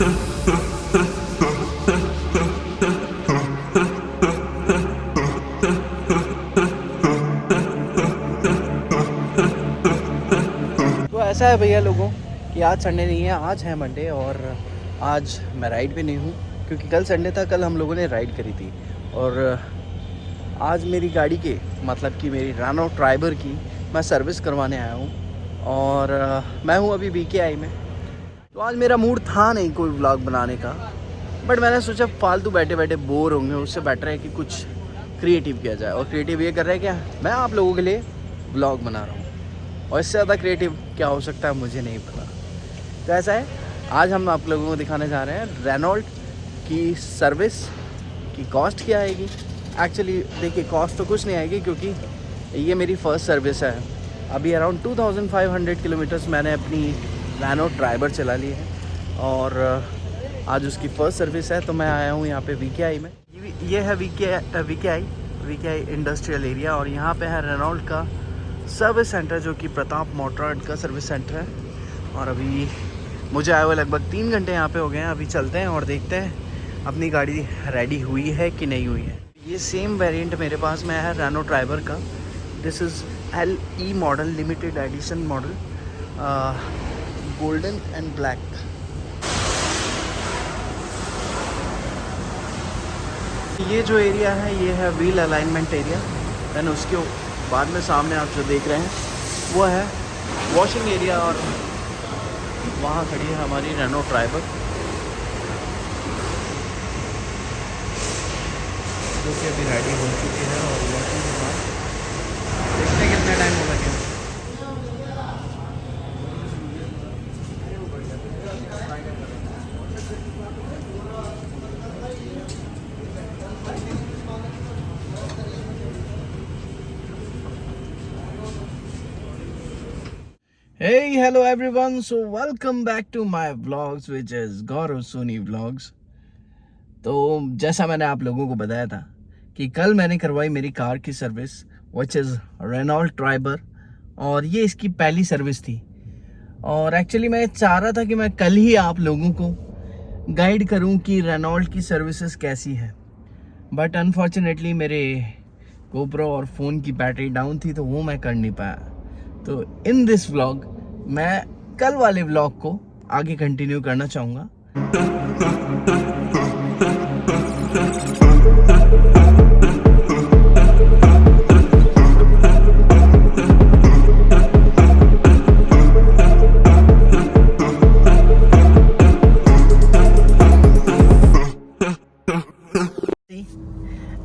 तो ऐसा है भैया लोगों कि आज संडे नहीं है, आज है मंडे और आज मैं राइड पे नहीं हूँ क्योंकि कल संडे था। कल हम लोगों ने राइड करी थी और आज मेरी गाड़ी के मतलब कि मेरी रेनो ट्राइबर की मैं सर्विस करवाने आया हूँ और मैं हूँ अभी VKI में। तो आज मेरा मूड था नहीं कोई व्लॉग बनाने का, बट मैंने सोचा फालतू बैठे बैठे बोर होंगे, उससे बेटर है कि कुछ क्रिएटिव किया जाए। और क्रिएटिव ये कर रहा है क्या, मैं आप लोगों के लिए व्लॉग बना रहा हूँ और इससे ज़्यादा क्रिएटिव क्या हो सकता है मुझे नहीं पता। तो ऐसा है, आज हम आप लोगों को दिखाने जा रहे हैं रेनॉल्ट की सर्विस की कॉस्ट क्या आएगी। एक्चुअली देखिए कॉस्ट तो कुछ नहीं आएगी क्योंकि ये मेरी फ़र्स्ट सर्विस है। अभी अराउंड 2500 किलोमीटर्स मैंने अपनी रेनो ट्राइबर चला ली है और आज उसकी फ़र्स्ट सर्विस है। तो मैं आया हूँ यहाँ पे VKI में। ये है VKI इंडस्ट्रियल एरिया और यहाँ पे है रेनॉल्ट का सर्विस सेंटर जो कि प्रताप मोटर्ड का सर्विस सेंटर है। और अभी मुझे आए हुए लगभग 3 घंटे यहाँ पे हो गए हैं। अभी चलते हैं और देखते हैं अपनी गाड़ी रेडी हुई है कि नहीं हुई है। ये सेम वेरिएंट मेरे पास में है रेनो ट्राइबर का। This is LE model, limited edition model, golden and black. ये जो एरिया है ये है व्हील अलाइनमेंट एरिया। दैन उसके बाद में सामने आप जो देख रहे हैं वो है वॉशिंग एरिया और वहाँ खड़ी है हमारी रेनो ट्राइबर जो कि अभी रेडी हो चुकी है। और वॉशिंग के बाद देखते हैं कितना टाइम हो लगेगा। Hey, hello everyone. So welcome back to my vlogs which is Gaurav Soni Vlogs. तो जैसा मैंने आप लोगों को बताया था कि कल मैंने करवाई मेरी कार की service which is Renault Triber और ये इसकी पहली सर्विस थी। और एक्चुअली मैं चाह रहा था कि मैं कल ही आप लोगों को गाइड करूं कि रेनॉल्ट की सर्विसेज कैसी है, बट अनफॉर्चुनेटली मेरे GoPro और फ़ोन की बैटरी डाउन थी तो वो मैं कर नहीं पाया। तो इन दिस व्लॉग मैं कल वाले व्लॉग को आगे कंटिन्यू करना चाहूँगा।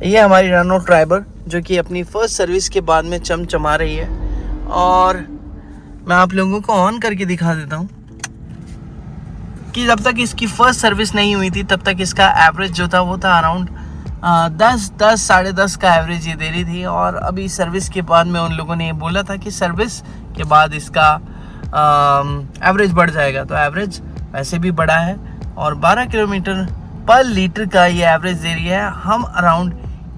ये हमारी रेनो ट्राइबर जो कि अपनी फर्स्ट सर्विस के बाद में चमचमा रही है और मैं आप लोगों को ऑन करके दिखा देता हूँ कि जब तक इसकी फर्स्ट सर्विस नहीं हुई थी तब तक इसका एवरेज जो था वो था अराउंड 10 10 का एवरेज ये दे रही थी। और अभी सर्विस के बाद में उन लोगों ने ये बोला था कि सर्विस के बाद इसका एवरेज बढ़ जाएगा। तो एवरेज वैसे भी बढ़ा है और 12 किलोमीटर पर लीटर का ये एवरेज दे रही है। हम अराउंड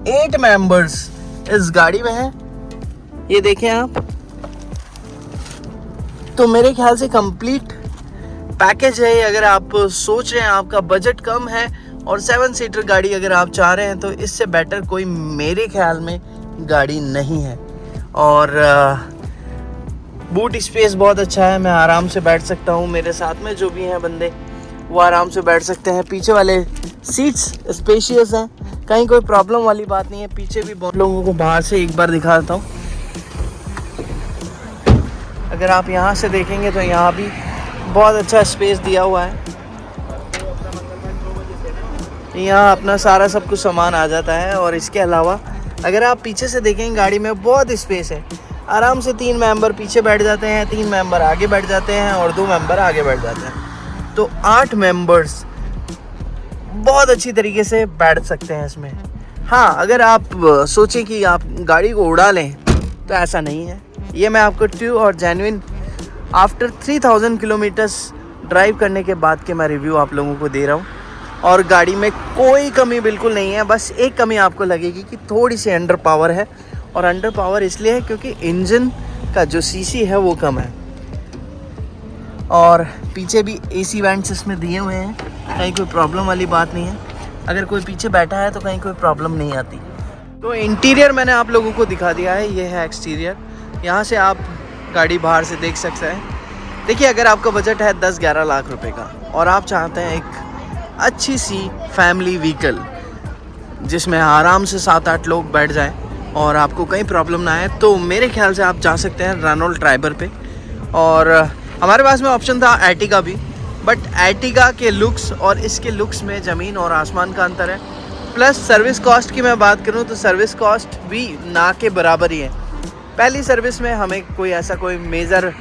8 मेंबर्स इस गाड़ी में हैं, ये देखें आप। तो मेरे ख्याल से कंप्लीट पैकेज है। अगर आप सोच रहे हैं आपका बजट कम है और 7 सीटर गाड़ी अगर आप चाह रहे हैं तो इससे बेटर कोई मेरे ख्याल में गाड़ी नहीं है। और बूट स्पेस बहुत अच्छा है, मैं आराम से बैठ सकता हूँ। मेरे साथ में जो भी हैं बंदे वो आराम से बैठ सकते हैं। पीछे वाले सीट्स स्पेशियस हैं, कहीं कोई प्रॉब्लम वाली बात नहीं है। पीछे भी बहुत लोगों को बाहर से एक बार दिखा देता हूँ। अगर आप यहाँ से देखेंगे तो यहाँ भी बहुत अच्छा स्पेस दिया हुआ है। यहाँ अपना सारा सब कुछ सामान आ जाता है। और इसके अलावा अगर आप पीछे से देखेंगे गाड़ी में बहुत स्पेस है, आराम से 3 मेंबर पीछे बैठ जाते हैं, 3 मेंबर आगे बैठ जाते हैं और 2 मेंबर आगे बैठ जाते हैं। तो 8 मेंबर्स बहुत अच्छी तरीके से बैठ सकते हैं इसमें। हाँ, अगर आप सोचें कि आप गाड़ी को उड़ा लें तो ऐसा नहीं है। ये मैं आपको ट्रू और जेन्युइन आफ्टर 3000 किलोमीटर्स ड्राइव करने के बाद के मैं रिव्यू आप लोगों को दे रहा हूँ। और गाड़ी में कोई कमी बिल्कुल नहीं है। बस एक कमी आपको लगेगी कि थोड़ी सी अंडर पावर है, और अंडर पावर इसलिए है क्योंकि इंजन का जो सीसी है वो कम है। और पीछे भी AC वेंट्स इसमें दिए हुए हैं, कहीं कोई प्रॉब्लम वाली बात नहीं है। अगर कोई पीछे बैठा है तो कहीं कोई प्रॉब्लम नहीं आती। तो इंटीरियर मैंने आप लोगों को दिखा दिया है, ये है एक्सटीरियर। यहाँ से आप गाड़ी बाहर से देख सकते हैं। देखिए, अगर आपका बजट है 10-11 लाख रुपए का और आप चाहते हैं एक अच्छी सी फैमिली व्हीकल जिसमें आराम से 7-8 लोग बैठ जाएं और आपको कहीं प्रॉब्लम ना आए, तो मेरे ख्याल से आप जा सकते हैं रेनॉल्ट ट्राइबर पे। और हमारे पास में ऑप्शन था एर्टिगा भी, बट एर्टिगा के लुक्स और इसके लुक्स में ज़मीन और आसमान का अंतर है। प्लस सर्विस कॉस्ट की मैं बात करूं तो सर्विस कॉस्ट भी ना के बराबर ही है। पहली सर्विस में हमें कोई मेजर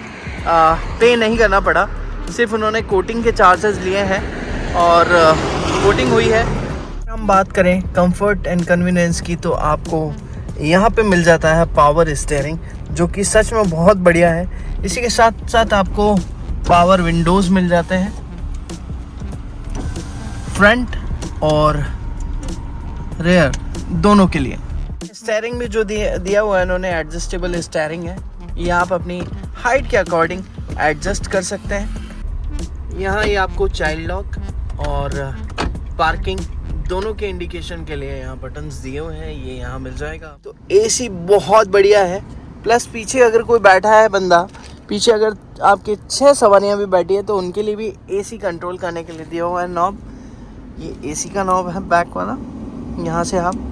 पे नहीं करना पड़ा, सिर्फ उन्होंने कोटिंग के चार्जेस लिए हैं और कोटिंग हुई है। हम बात करें कंफर्ट एंड कन्वीनियंस की, तो आपको यहाँ पे मिल जाता है पावर स्टीयरिंग, जो कि सच में बहुत बढ़िया है। इसी के साथ साथ आपको पावर विंडोज़ मिल जाते हैं फ्रंट और रेयर दोनों के लिए। स्टीयरिंग भी जो दिया हुआ है इन्होंने, एडजस्टेबल स्टीयरिंग है। ये आप अपनी हाइट के अकॉर्डिंग एडजस्ट कर सकते हैं। यहाँ ये आपको चाइल्ड लॉक और पार्किंग दोनों के इंडिकेशन के लिए यहाँ बटन्स दिए हुए हैं, ये यहाँ मिल जाएगा। तो AC बहुत बढ़िया है। प्लस पीछे अगर कोई बैठा है बंदा, पीछे अगर आपके 6 सवारियाँ भी बैठी है तो उनके लिए भी AC कंट्रोल करने के लिए दिया हुआ है नॉब। ये AC का नॉब है बैक वाला, यहाँ से आप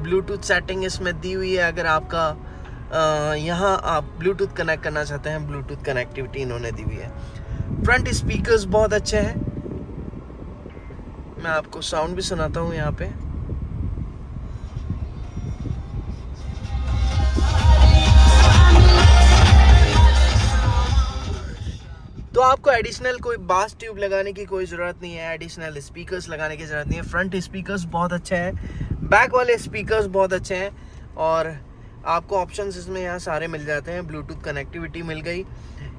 ब्लूटूथ सेटिंग इसमें दी हुई है। अगर आपका यहाँ आप ब्लूटूथ कनेक्ट करना चाहते हैं, ब्लूटूथ कनेक्टिविटी इन्होंने दी हुई है। फ्रंट स्पीकर्स बहुत अच्छे हैं, मैं आपको साउंड भी सुनाता हूँ यहाँ पे। तो आपको एडिशनल कोई बास ट्यूब लगाने की कोई ज़रूरत नहीं है, एडिशनल स्पीकर्स लगाने की ज़रूरत नहीं है। फ्रंट स्पीकर्स बहुत अच्छे हैं, बैक वाले स्पीकर्स बहुत अच्छे हैं और आपको ऑप्शंस इसमें यहाँ सारे मिल जाते हैं। ब्लूटूथ कनेक्टिविटी मिल गई,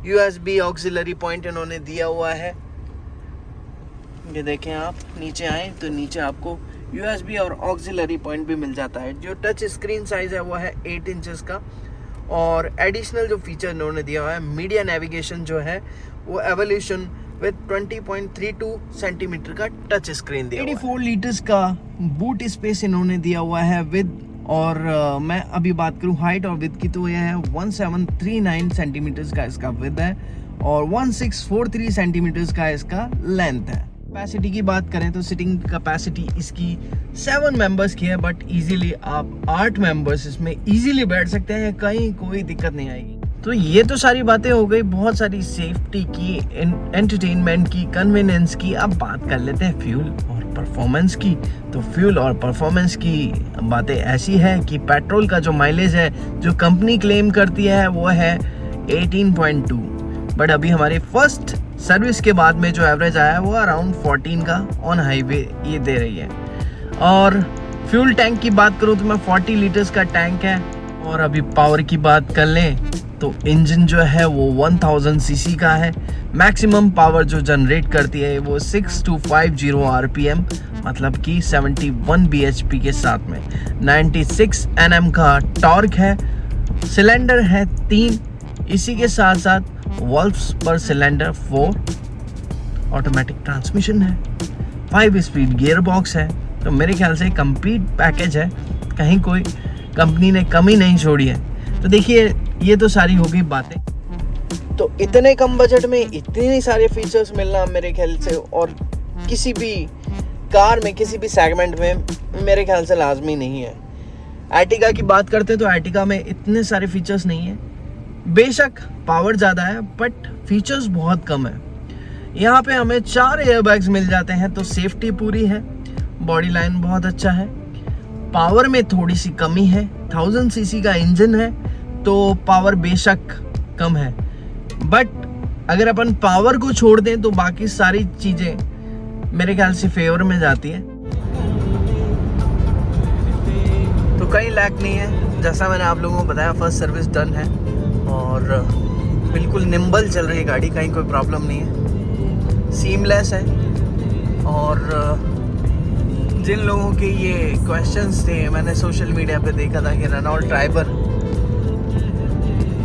USB ऑक्सिलरी पॉइंट इन्होंने दिया हुआ है। ये देखें, आप नीचे आए तो नीचे आपको USB और ऑक्सिलरी पॉइंट भी मिल जाता है। जो टच स्क्रीन साइज़ है वो है 8 इंचेस का। और एडिशनल जो फीचर इन्होंने दिया हुआ है, मीडिया नेविगेशन जो है वो एवोल्यूशन विद 20.32 सेंटीमीटर का टच स्क्रीन दिया 84 लीटर्स का बूट स्पेस इन्होंने दिया हुआ है विद, और मैं अभी बात करूं हाइट और विद की तो यह है 1739 सेंटीमीटर्स का इसका विद है और 1643 सेंटीमीटर्स का इसका लेंथ है। कैपेसिटी की बात करें तो सिटिंग कैपेसिटी इसकी 7 मेंबर्स की है, बट इजीली आप 8 मेंबर्स इसमें इजीली बैठ सकते हैं, कहीं कोई दिक्कत नहीं आएगी। तो ये तो सारी बातें हो गई, बहुत सारी सेफ्टी की, एंटरटेनमेंट की, कन्वीनियंस की। अब बात कर लेते हैं फ्यूल और परफॉर्मेंस की। तो फ्यूल और परफॉर्मेंस की बातें ऐसी है कि पेट्रोल का जो माइलेज है जो कंपनी क्लेम करती है वो है 18.2, बट अभी हमारी फर्स्ट सर्विस के बाद में जो एवरेज आया है वो अराउंड 14 का ऑन हाईवे ये दे रही है। और फ्यूल टैंक की बात करूँ तो मैं 40 लीटर्स का टैंक है। और अभी पावर की बात कर लें तो इंजन जो है वो 1000 सीसी का है। मैक्सिमम पावर जो जनरेट करती है वो 6250 आरपीएम, मतलब कि 71 bhp के साथ में 96 Nm का टॉर्क है। सिलेंडर है 3, इसी के साथ साथ वॉल्व्स पर सिलेंडर 4, ऑटोमेटिक ट्रांसमिशन है, 5 स्पीड गियर बॉक्स है। तो मेरे ख्याल से कंप्लीट पैकेज है, कहीं कोई कंपनी ने कमी नहीं छोड़ी है। तो देखिए ये तो सारी हो गई बातें। तो इतने कम बजट में इतने सारे फीचर्स मिलना मेरे ख्याल से और किसी भी कार में किसी भी सेगमेंट में मेरे ख्याल से लाजमी नहीं है। एर्टिगा की बात करते हैं तो एर्टिगा में इतने सारे फीचर्स नहीं है, बेशक पावर ज़्यादा है बट फीचर्स बहुत कम है। यहाँ पे हमें 4 एयरबैग्स मिल जाते हैं, तो सेफ्टी पूरी है, बॉडी लाइन बहुत अच्छा है। पावर में थोड़ी सी कमी है, 1000 सीसी का इंजन है तो पावर बेशक कम है, बट अगर अपन पावर को छोड़ दें तो बाकी सारी चीज़ें मेरे ख्याल से फेवर में जाती है। तो कहीं लैक नहीं है, जैसा मैंने आप लोगों को बताया फर्स्ट सर्विस डन है और बिल्कुल निम्बल चल रही है गाड़ी, कहीं कोई प्रॉब्लम नहीं है, सीमलेस है। और जिन लोगों के ये क्वेश्चंस थे, मैंने सोशल मीडिया पे देखा था कि रेनॉल्ट ट्राइबर,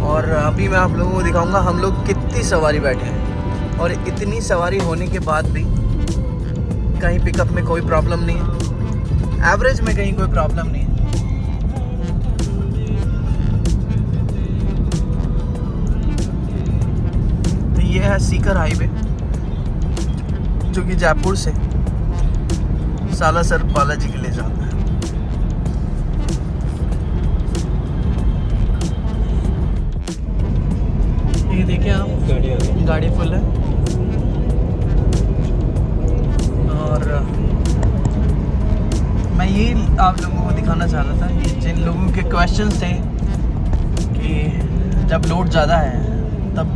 और अभी मैं आप लोगों को दिखाऊंगा हम लोग कितनी सवारी बैठे हैं और इतनी सवारी होने के बाद भी कहीं पिकअप में कोई प्रॉब्लम नहीं है, एवरेज में कहीं कोई प्रॉब्लम नहीं है। तो ये है सीकर हाईवे जो कि जयपुर से सालासर बालाजी के लिए जाता है। ये देखिए आप, गाड़ी फुल है। और मैं ये आप लोगों को दिखाना चाह रहा था कि जिन लोगों के क्वेश्चंस थे कि जब लोड ज़्यादा है तब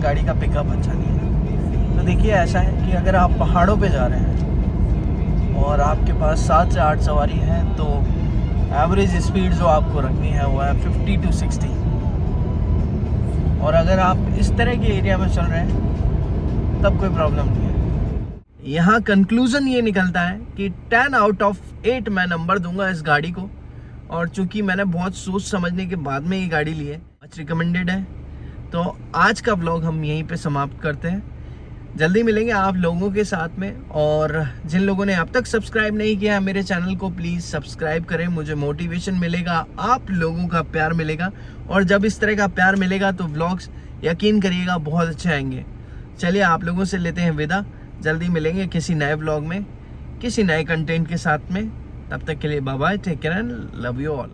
गाड़ी का पिकअप अच्छा नहीं है, तो देखिए ऐसा है कि अगर आप पहाड़ों पे जा रहे हैं और आपके पास 7 से 8 सवारी है तो एवरेज स्पीड जो आपको रखनी है वो है 50 to 60। और अगर आप इस तरह के एरिया में चल रहे हैं तब कोई प्रॉब्लम नहीं है। यहाँ कंक्लूजन ये निकलता है कि 10 out of 8 मैं नंबर दूंगा इस गाड़ी को, और चूंकि मैंने बहुत सोच समझने के बाद में ये गाड़ी ली है, मच रिकमेंडेड है। तो आज का व्लॉग हम यहीं पे समाप्त करते हैं, जल्दी मिलेंगे आप लोगों के साथ में। और जिन लोगों ने अब तक सब्सक्राइब नहीं किया है मेरे चैनल को, प्लीज़ सब्सक्राइब करें, मुझे मोटिवेशन मिलेगा, आप लोगों का प्यार मिलेगा, और जब इस तरह का प्यार मिलेगा तो व्लॉग्स यकीन करिएगा बहुत अच्छे आएंगे। चलिए आप लोगों से लेते हैं विदा, जल्दी मिलेंगे किसी नए व्लॉग में किसी नए कंटेंट के साथ में। तब तक के लिए bye bye, take care and love you all.